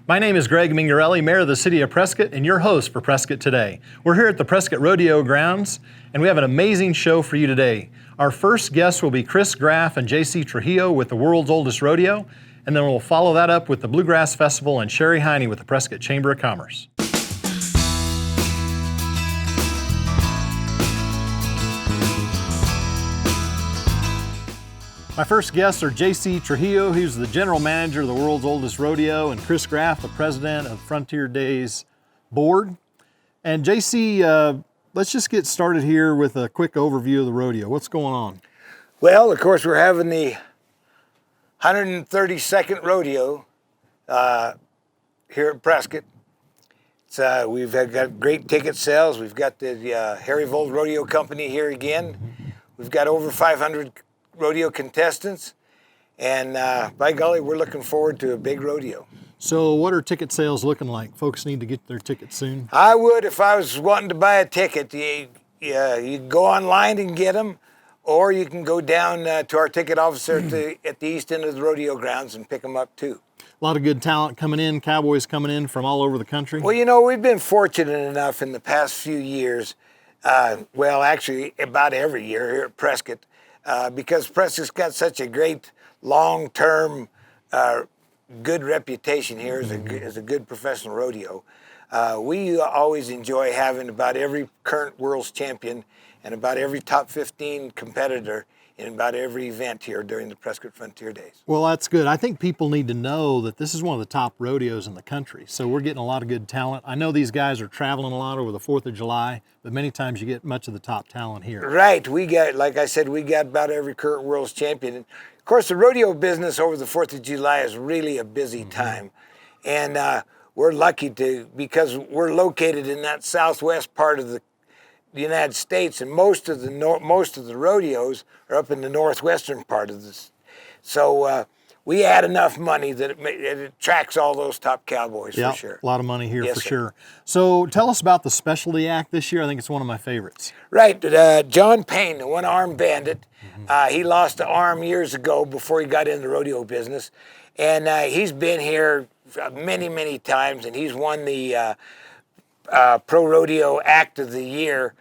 My name is Greg Mengarelli, Mayor of the City of Prescott, and your host for Prescott Today. We're here at the Prescott Rodeo grounds, and we have an amazing show for you today. Our first guests will be Chris Graff and JC Trujillo with the world's oldest rodeo, and then we'll follow that up with the Bluegrass Festival and Sheri Heiney with the Prescott Chamber of Commerce. My first guests are JC Trujillo, who's the general manager of the world's oldest rodeo, and Chris Graff, the president of Frontier Days Board. And JC, let's just get started here with a quick overview of the rodeo. What's going on? Well, of course, we're having the 132nd rodeo here at Prescott. We've got great ticket sales. We've got the Harry Vold Rodeo Company here again. We've got over 500 rodeo contestants, and by golly, we're looking forward to a big rodeo. So what are ticket sales looking like? Folks need to get their tickets soon. I would, if I was wanting to buy a ticket, you can go online and get them, or you can go down to our ticket officer at the east end of the rodeo grounds and pick them up too. A lot of good talent coming in, cowboys coming in from all over the country. Well, you know, we've been fortunate enough in the past few years, well, actually about every year here at Prescott, because Prescott's got such a great long-term good reputation here as a good professional rodeo. We always enjoy having about every current world's champion and about every top 15 competitor in about every event here during the Prescott Frontier Days. Well, that's good. I think people need to know that this is one of the top rodeos in the country. So we're getting a lot of good talent. I know these guys are traveling a lot over the 4th of July, but many times you get much of the top talent here. Right. We got, like I said, we got about every current world's champion. And of course, the rodeo business over the 4th of July is really a busy time. And we're lucky because we're located in that southwest part of the United States, and most of the rodeos are up in the northwestern part of this. So we add enough money that it attracts all those top cowboys for sure. A lot of money here for sir. sure. So tell us about the specialty act this year. I think it's one of my favorites. Right, John Payne, the one-armed bandit. He lost an arm years ago before he got in the rodeo business, and he's been here many, many times, and he's won the Pro Rodeo Act of the Year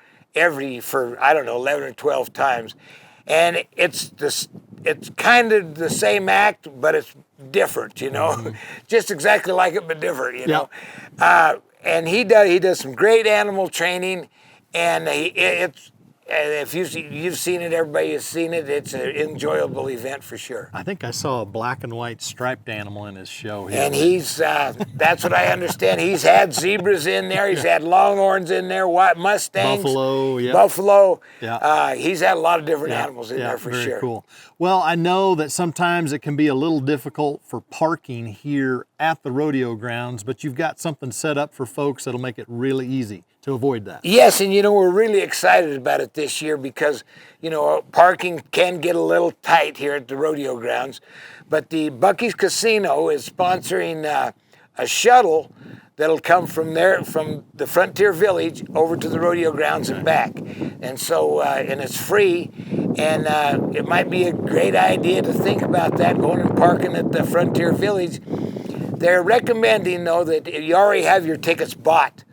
for 11 or 12 times. And it's kind of the same act, but it's different, you know, just exactly like it, but different, you know. And he does some great animal training, and if you've seen it, everybody has seen it. It's an enjoyable event for sure. I think I saw a black and white striped animal in his show here. And he's, that's what I understand. He's had zebras in there. He's had longhorns in there, white Mustangs. Buffalo. Yeah. He's had a lot of different animals in there for very sure. Cool. Well, I know that sometimes it can be a little difficult for parking here at the rodeo grounds, but you've got something set up for folks that'll make it really easy to avoid that. Yes, and you know, we're really excited about it this year because, you know, parking can get a little tight here at the rodeo grounds, but the Buc-ee's Casino is sponsoring a shuttle that'll come from the Frontier Village over to the rodeo grounds and back. And so, and it's free, and it might be a great idea to think about that, going and parking at the Frontier Village. They're recommending, though, that you already have your tickets bought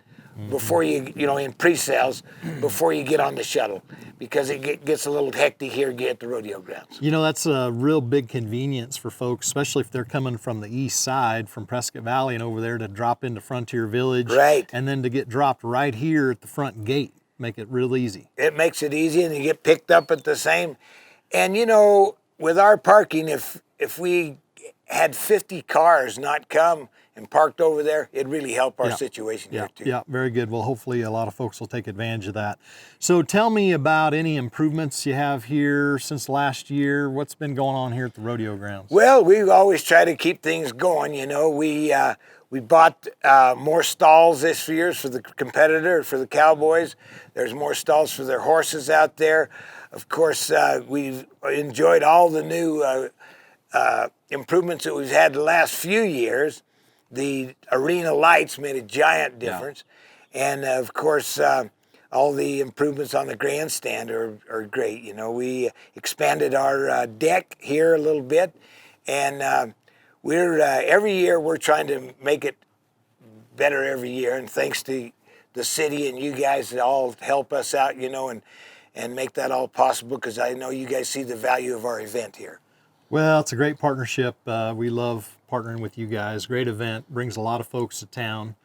before in pre-sales, before you get on the shuttle, because it gets a little hectic here at the rodeo grounds. You know, that's a real big convenience for folks, especially if they're coming from the east side, from Prescott Valley and over there, to drop into Frontier Village. Right. And then to get dropped right here at the front gate. Make it real easy. It makes it easy, and you get picked up at the same. And, you know, with our parking, if we had 50 cars not come and parked over there, it'd really help our situation here too. Yeah, very good. Well, hopefully a lot of folks will take advantage of that. So tell me about any improvements you have here since last year. What's been going on here at the rodeo grounds? Well, we always try to keep things going. You know, we bought more stalls this year for the competitor, for the cowboys. There's more stalls for their horses out there. Of course, we've enjoyed all the new improvements that we've had the last few years. The arena lights made a giant difference. And of course, all the improvements on the grandstand are great. You know, we expanded our deck here a little bit, and we're every year we're trying to make it better every year, and thanks to the city and you guys that all help us out, and make that all possible, because I know you guys see the value of our event here. Well, it's a great partnership. We love partnering with you guys. Great event, brings a lot of folks to town.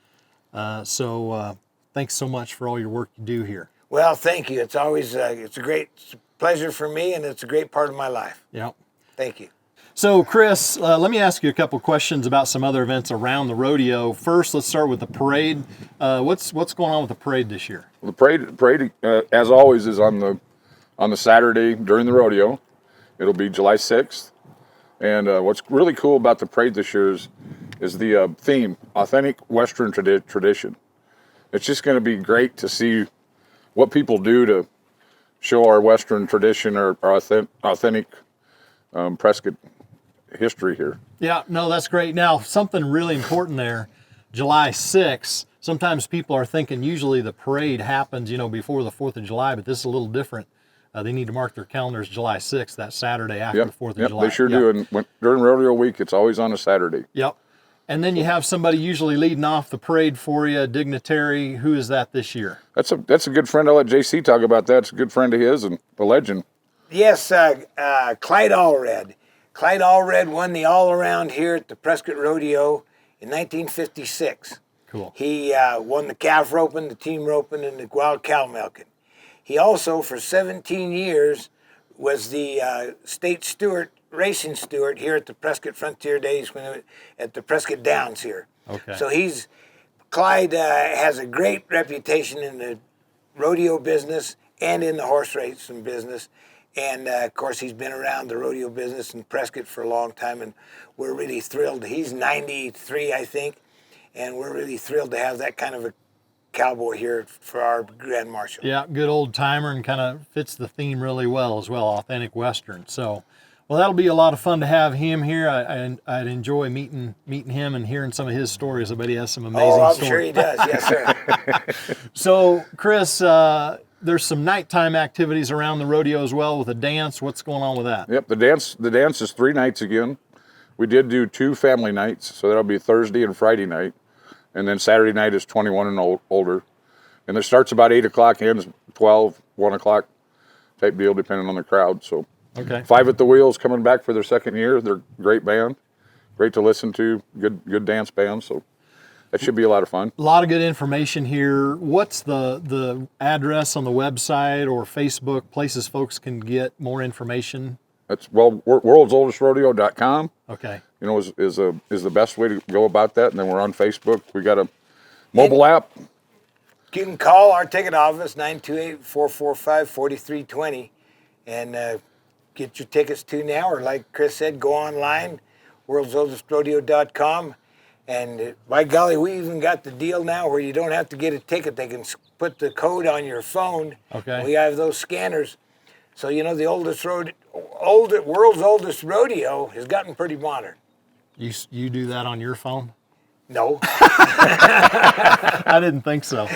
So thanks so much for all your work you do here. Well, thank you. It's always it's a great pleasure for me, and it's a great part of my life. Yep. Thank you. So, Chris, let me ask you a couple questions about some other events around the rodeo. First, let's start with the parade. What's going on with the parade this year? Well, the parade, as always, is on the Saturday during the rodeo. It'll be July 6th. And what's really cool about the parade this year is the theme, authentic Western tradition. It's just going to be great to see what people do to show our Western tradition, our authentic Prescott history here. Yeah, no, that's great. Now, something really important there, July 6th. Sometimes people are thinking usually the parade happens, before the 4th of July, but this is a little different. They need to mark their calendars July 6th, that Saturday after the 4th of July. They sure do. And during rodeo week, it's always on a Saturday. Yep. And then you have somebody usually leading off the parade for you, a dignitary. Who is that this year? That's a good friend. I'll let JC talk about that. It's a good friend of his and a legend. Yes, Clyde Allred. Clyde Allred won the all-around here at the Prescott Rodeo in 1956. Cool. He won the calf roping, the team roping, and the wild cow milking. He also, for 17 years, was the state steward, racing steward here at the Prescott Frontier Days at the Prescott Downs here. Okay. So Clyde has a great reputation in the rodeo business and in the horse racing business. And, of course, he's been around the rodeo business in Prescott for a long time, and we're really thrilled. He's 93, I think, and we're really thrilled to have that kind of a cowboy here for our Grand Marshal. Yeah, good old timer, and kind of fits the theme really well as well, authentic Western. So, well, that'll be a lot of fun to have him here. I'd enjoy meeting him and hearing some of his stories. I bet he has some amazing stories. I'm sure he does. Yes, sir. So, Chris, there's some nighttime activities around the rodeo as well with a dance. What's going on with that? Yep, the dance is 3 nights again. We did do 2 family nights, so that'll be Thursday and Friday night. And then Saturday night is 21 and older. And it starts about 8 o'clock, ends 12, 1 o'clock type deal, depending on the crowd. So, okay. 5 at the Wheels coming back for their second year. They're a great band, great to listen to, good dance band. So that should be a lot of fun. A lot of good information here. What's the address on the website or Facebook, places folks can get more information? That's worldsoldestrodeo.com. Okay. Is the best way to go about that. And then we're on Facebook. We got a mobile app. You can call our ticket office, 928-445-4320, and get your tickets too now. Or like Chris said, go online, worldsoldestrodeo.com. And by golly, we even got the deal now where you don't have to get a ticket. They can put the code on your phone. Okay. We have those scanners. So, the world's oldest rodeo has gotten pretty modern. You do that on your phone? No. I didn't think so.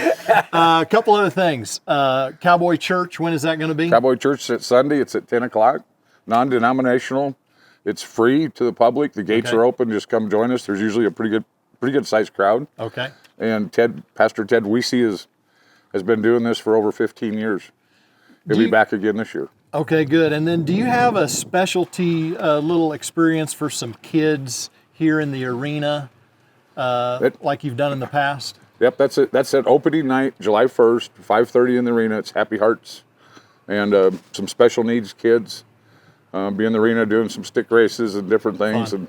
A couple other things. Cowboy Church, when is that going to be? Cowboy Church at Sunday. It's at 10 o'clock. Non-denominational. It's free to the public. The gates are open. Just come join us. There's usually a pretty good sized crowd. Okay. And Pastor Ted Weesey has been doing this for over 15 years. He'll be back again this year. Okay, good. And then do you have a specialty little experience for some kids here in the arena like you've done in the past? Yep, that's it. That's at opening night, July 1st, 5:30 in the arena. It's Happy Hearts and some special needs kids be in the arena doing some stick races and different things. Fun. And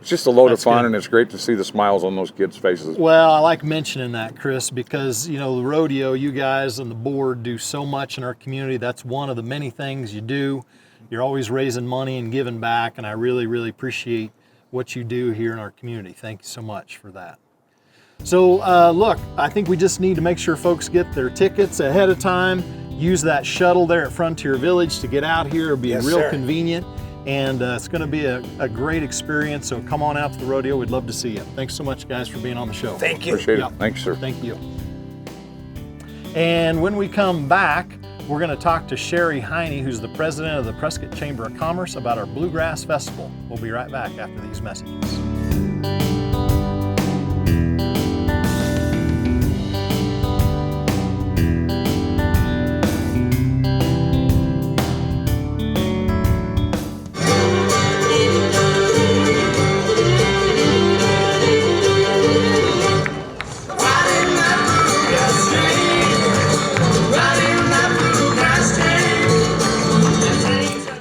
it's just a load That's of fun, good. and it's great to see the smiles on those kids' faces. Well, I like mentioning that, Chris, because, the rodeo, you guys and the board do so much in our community. That's one of the many things you do. You're always raising money and giving back, and I really, really appreciate what you do here in our community. Thank you so much for that. So, look, I think we just need to make sure folks get their tickets ahead of time. Use that shuttle there at Frontier Village to get out here. It'll be real convenient. And it's going to be a great experience. So come on out to the rodeo. We'd love to see you. Thanks so much, guys, for being on the show. Thank you. Appreciate it. Thanks, sir. Thank you. And when we come back, we're going to talk to Sheri Heiney, who's the president of the Prescott Chamber of Commerce, about our Bluegrass Festival. We'll be right back after these messages.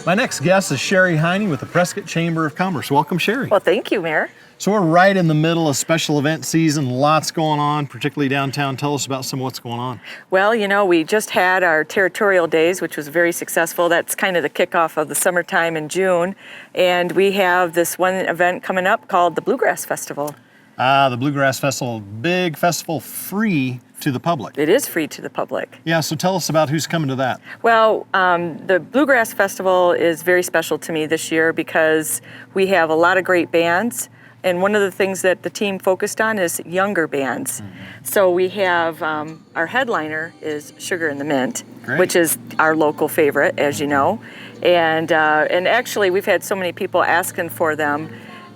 My next guest is Sheri Heiney with the Prescott Chamber of Commerce. Welcome, Sheri. Well, thank you, Mayor. So we're right in the middle of special event season. Lots going on, particularly downtown. Tell us about some of what's going on. Well, you know, we just had our Territorial Days, which was very successful. That's kind of the kickoff of the summertime in June. And we have this one event coming up called the Bluegrass Festival. The Bluegrass Festival, big festival, free to the public. It is free to the public. Yeah, so tell us about who's coming to that. Well, the Bluegrass Festival is very special to me this year because we have a lot of great bands. And one of the things that the team focused on is younger bands. So we have our headliner is Sugar and the Mint, Great. which is our local favorite, as you know. And actually, we've had so many people asking for them.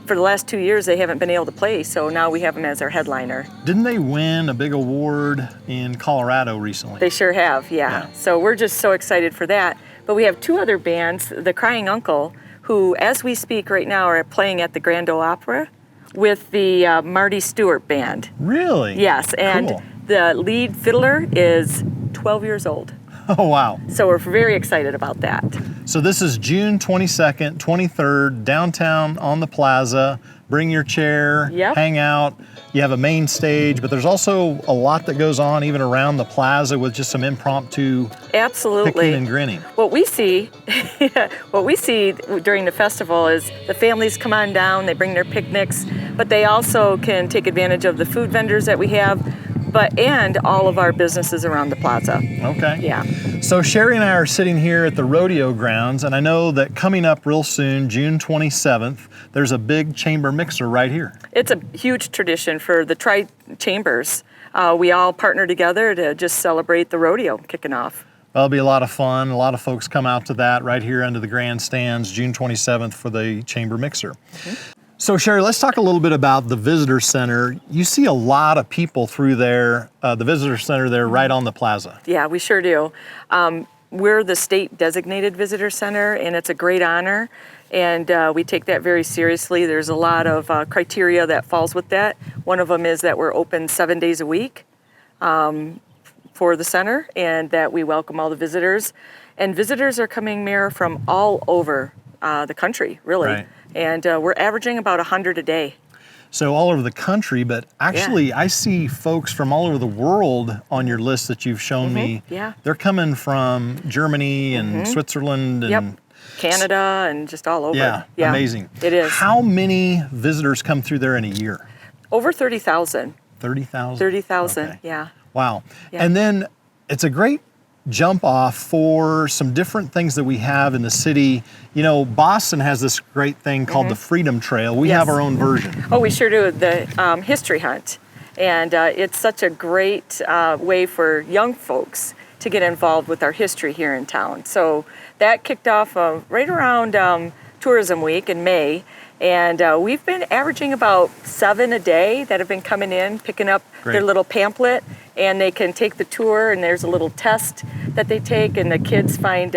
For the last 2 years, they haven't been able to play, so now we have them as our headliner. Didn't they win a big award in Colorado recently? They sure have, yeah. So we're just so excited for that. But we have two other bands, the Crying Uncle, who, as we speak right now, are playing at the Grand Ole Opry with the Marty Stewart Band. Really? Yes, and Cool. the lead fiddler is 12 years old. Oh, wow. So we're very excited about that. So this is June 22nd, 23rd, downtown on the plaza. Bring your chair, Yep. hang out. You have a main stage, but there's also a lot that goes on even around the plaza with just some impromptu Absolutely. picking and grinning. What we see during the festival is the families come on down, they bring their picnics, but they also can take advantage of the food vendors that we have, and all of our businesses around the plaza. Okay. Yeah. So Sheri and I are sitting here at the rodeo grounds, and I know that coming up real soon, June 27th, there's a big chamber mixer right here. It's a huge tradition for the tri-chambers. We all partner together to just celebrate the rodeo kicking off. That'll be a lot of fun. A lot of folks come out to that right here under the grandstands, June 27th for the chamber mixer. So Sheri, let's talk a little bit about the visitor center. You see a lot of people through there, the visitor center there right on the plaza. Yeah, we sure do. We're the state designated visitor center, and it's a great honor, and we take that very seriously. There's a lot of criteria that falls with that. One of them is that we're open 7 days a week for the center, and that we welcome all the visitors. And visitors are coming, Mayor, from all over the country, really. Right. And we're averaging about 100 a day. So all over the country, but actually I see folks from all over the world on your list that you've shown me. Yeah. They're coming from Germany and Switzerland and Yep. Canada and just all over. yeah, amazing. It is. How many visitors come through there in a year? Over 30,000. 30,000? 30,000, Okay. yeah. Wow. Yeah. And then it's a great jump off for some different things that we have in the city. You know, Boston has this great thing called the Freedom Trail. We have Yes. our own version. Oh, we sure do. The history hunt. And it's such a great way for young folks to get involved with our history here in town. So that kicked off right around Tourism Week in May. And we've been averaging about 7 a day that have been coming in, picking up Great. their little pamphlet, and they can take the tour, and there's a little test that they take, and the kids find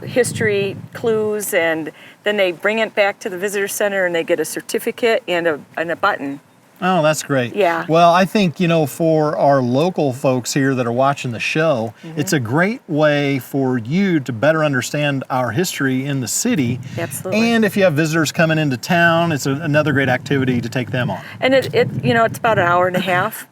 history clues, and then they bring it back to the visitor center, and they get a certificate and a button. Oh, that's great. Yeah. Well, I think, you know, for our local folks here that are watching the show, it's a great way for you to better understand our history in the city. Absolutely. And if you have visitors coming into town, it's another great activity to take them on. And it you know, it's about an hour and a half.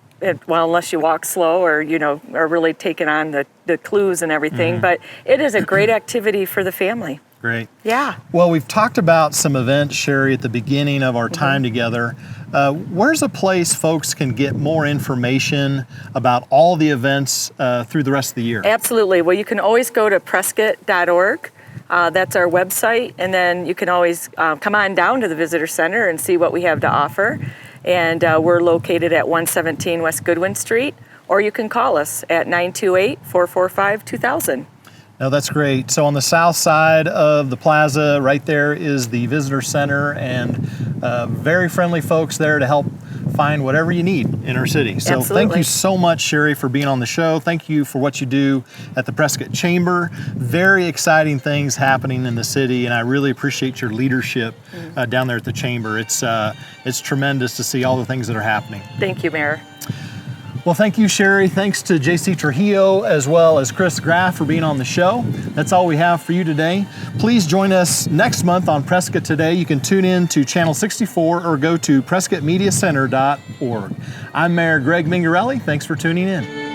Well, unless you walk slow or, you know, are really taking on the clues and everything. But it is a great activity for the family. Great. Yeah. Well, we've talked about some events, Sheri, at the beginning of our time together. Where's a place folks can get more information about all the events through the rest of the year? Absolutely. Well, you can always go to prescott.org. That's our website. And then you can always come on down to the Visitor Center and see what we have to offer. And we're located at 117 West Goodwin Street. Or you can call us at 928-445-2000. No, that's great. So on the south side of the plaza, right there is the visitor center, and very friendly folks there to help find whatever you need in our city. So Absolutely. Thank you so much, Sheri, for being on the show. Thank you for what you do at the Prescott Chamber. Very exciting things happening in the city, and I really appreciate your leadership down there at the Chamber. It's tremendous to see all the things that are happening. Thank you, Mayor. Well, thank you, Sheri. Thanks to J.C. Trujillo as well as Chris Graff for being on the show. That's all we have for you today. Please join us next month on Prescott Today. You can tune in to Channel 64 or go to PrescottMediaCenter.org. I'm Mayor Greg Mengarelli. Thanks for tuning in.